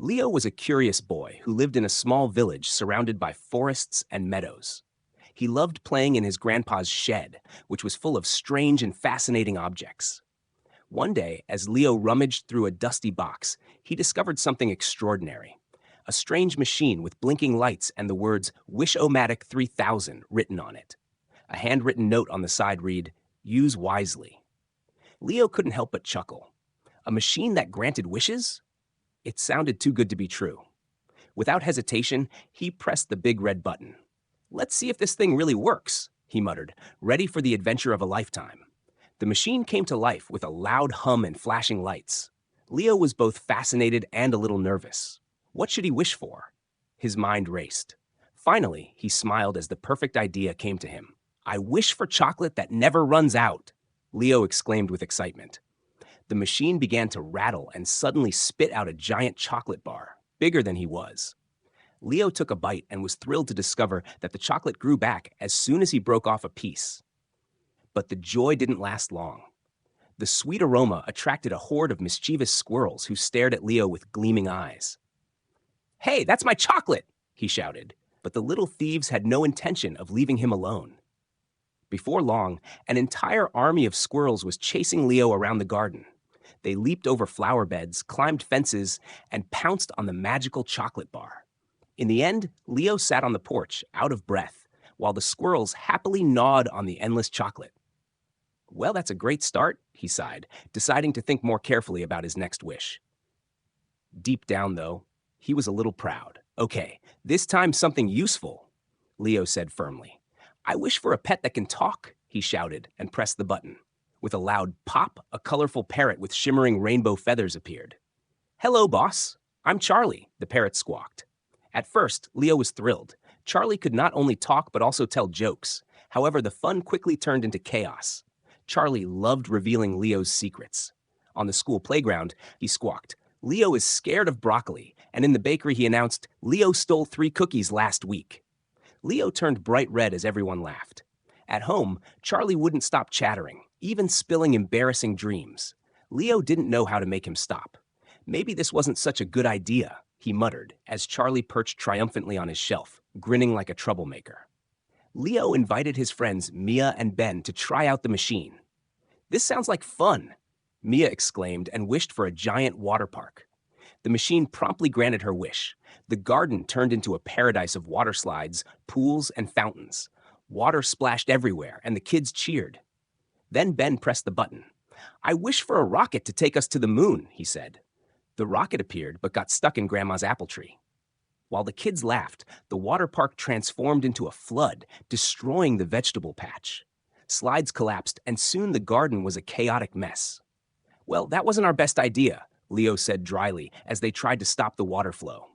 Leo was a curious boy who lived in a small village surrounded by forests and meadows. He loved playing in his grandpa's shed, which was full of strange and fascinating objects. One day, as Leo rummaged through a dusty box, he discovered something extraordinary: a strange machine with blinking lights and the words Wish-O-Matic 3000 written on it. A handwritten note on the side read, "Use wisely." Leo couldn't help but chuckle. A machine that granted wishes? It sounded too good to be true. Without hesitation, he pressed the big red button. "Let's see if this thing really works," he muttered, ready for the adventure of a lifetime. The machine came to life with a loud hum and flashing lights. Leo was both fascinated and a little nervous. What should he wish for? His mind raced. Finally, he smiled as the perfect idea came to him. "I wish for chocolate that never runs out," Leo exclaimed with excitement. The machine began to rattle and suddenly spit out a giant chocolate bar, bigger than he was. Leo took a bite and was thrilled to discover that the chocolate grew back as soon as he broke off a piece. But the joy didn't last long. The sweet aroma attracted a horde of mischievous squirrels who stared at Leo with gleaming eyes. "Hey, that's my chocolate!" he shouted, but the little thieves had no intention of leaving him alone. Before long, an entire army of squirrels was chasing Leo around the garden. They leaped over flower beds, climbed fences, and pounced on the magical chocolate bar. In the end, Leo sat on the porch, out of breath, while the squirrels happily gnawed on the endless chocolate. "Well, that's a great start," he sighed, deciding to think more carefully about his next wish. Deep down, though, he was a little proud. "Okay, this time something useful," Leo said firmly. "I wish for a pet that can talk," he shouted and pressed the button. With a loud pop, a colorful parrot with shimmering rainbow feathers appeared. "Hello, boss. I'm Charlie," the parrot squawked. At first, Leo was thrilled. Charlie could not only talk but also tell jokes. However, the fun quickly turned into chaos. Charlie loved revealing Leo's secrets. On the school playground, he squawked, "Leo is scared of broccoli," and in the bakery he announced, "Leo stole 3 cookies last week." Leo turned bright red as everyone laughed. At home, Charlie wouldn't stop chattering, even spilling embarrassing dreams. Leo didn't know how to make him stop. "Maybe this wasn't such a good idea," he muttered as Charlie perched triumphantly on his shelf, grinning like a troublemaker. Leo invited his friends Mia and Ben to try out the machine. "This sounds like fun," Mia exclaimed and wished for a giant water park. The machine promptly granted her wish. The garden turned into a paradise of water slides, pools, and fountains. Water splashed everywhere, and the kids cheered. Then Ben pressed the button. "I wish for a rocket to take us to the moon," he said. The rocket appeared, but got stuck in Grandma's apple tree. While the kids laughed, the water park transformed into a flood, destroying the vegetable patch. Slides collapsed, and soon the garden was a chaotic mess. "Well, that wasn't our best idea," Leo said dryly as they tried to stop the water flow.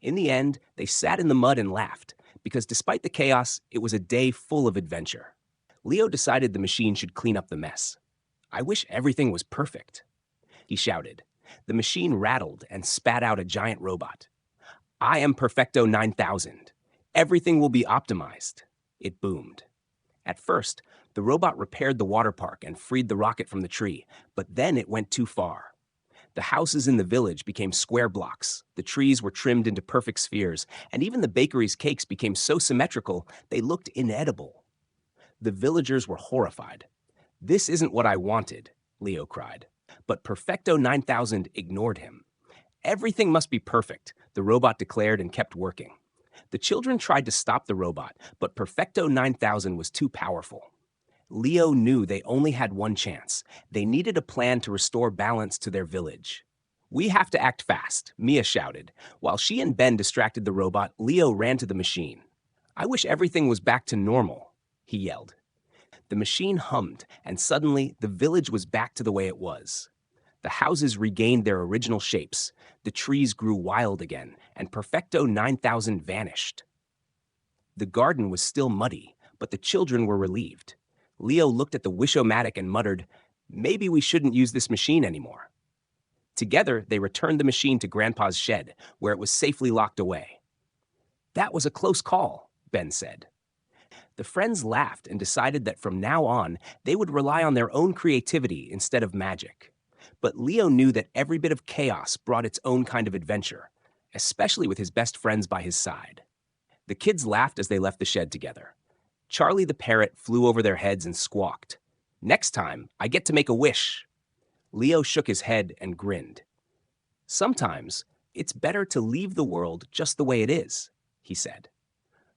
In the end, they sat in the mud and laughed, because despite the chaos, it was a day full of adventure. Leo decided the machine should clean up the mess. "I wish everything was perfect," he shouted. The machine rattled and spat out a giant robot. "I am Perfekto 9000. Everything will be optimized," it boomed. At first, the robot repaired the water park and freed the rocket from the tree, but then it went too far. The houses in the village became square blocks, the trees were trimmed into perfect spheres, and even the bakery's cakes became so symmetrical they looked inedible. The villagers were horrified. "This isn't what I wanted," Leo cried. But Perfekto 9000 ignored him. "Everything must be perfect," the robot declared and kept working. The children tried to stop the robot, but Perfekto 9000 was too powerful. Leo knew they only had one chance. They needed a plan to restore balance to their village. "We have to act fast," Mia shouted. While she and Ben distracted the robot, Leo ran to the machine. "I wish everything was back to normal," he yelled. The machine hummed, and suddenly the village was back to the way it was. The houses regained their original shapes, the trees grew wild again, and Perfekto 9000 vanished. The garden was still muddy, but the children were relieved. Leo looked at the wish-o-matic and muttered, "Maybe we shouldn't use this machine anymore." Together, they returned the machine to Grandpa's shed, where it was safely locked away. "That was a close call," Ben said. The friends laughed and decided that from now on, they would rely on their own creativity instead of magic. But Leo knew that every bit of chaos brought its own kind of adventure, especially with his best friends by his side. The kids laughed as they left the shed together. Charlie the parrot flew over their heads and squawked, "Next time, I get to make a wish." Leo shook his head and grinned. "Sometimes, it's better to leave the world just the way it is," he said.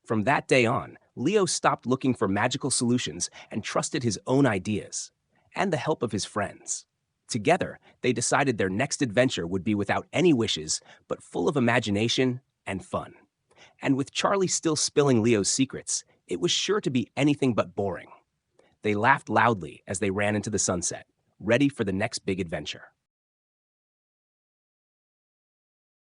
From that day on, Leo stopped looking for magical solutions and trusted his own ideas and the help of his friends. Together, they decided their next adventure would be without any wishes, but full of imagination and fun. And with Charlie still spilling Leo's secrets, it was sure to be anything but boring. They laughed loudly as they ran into the sunset, ready for the next big adventure.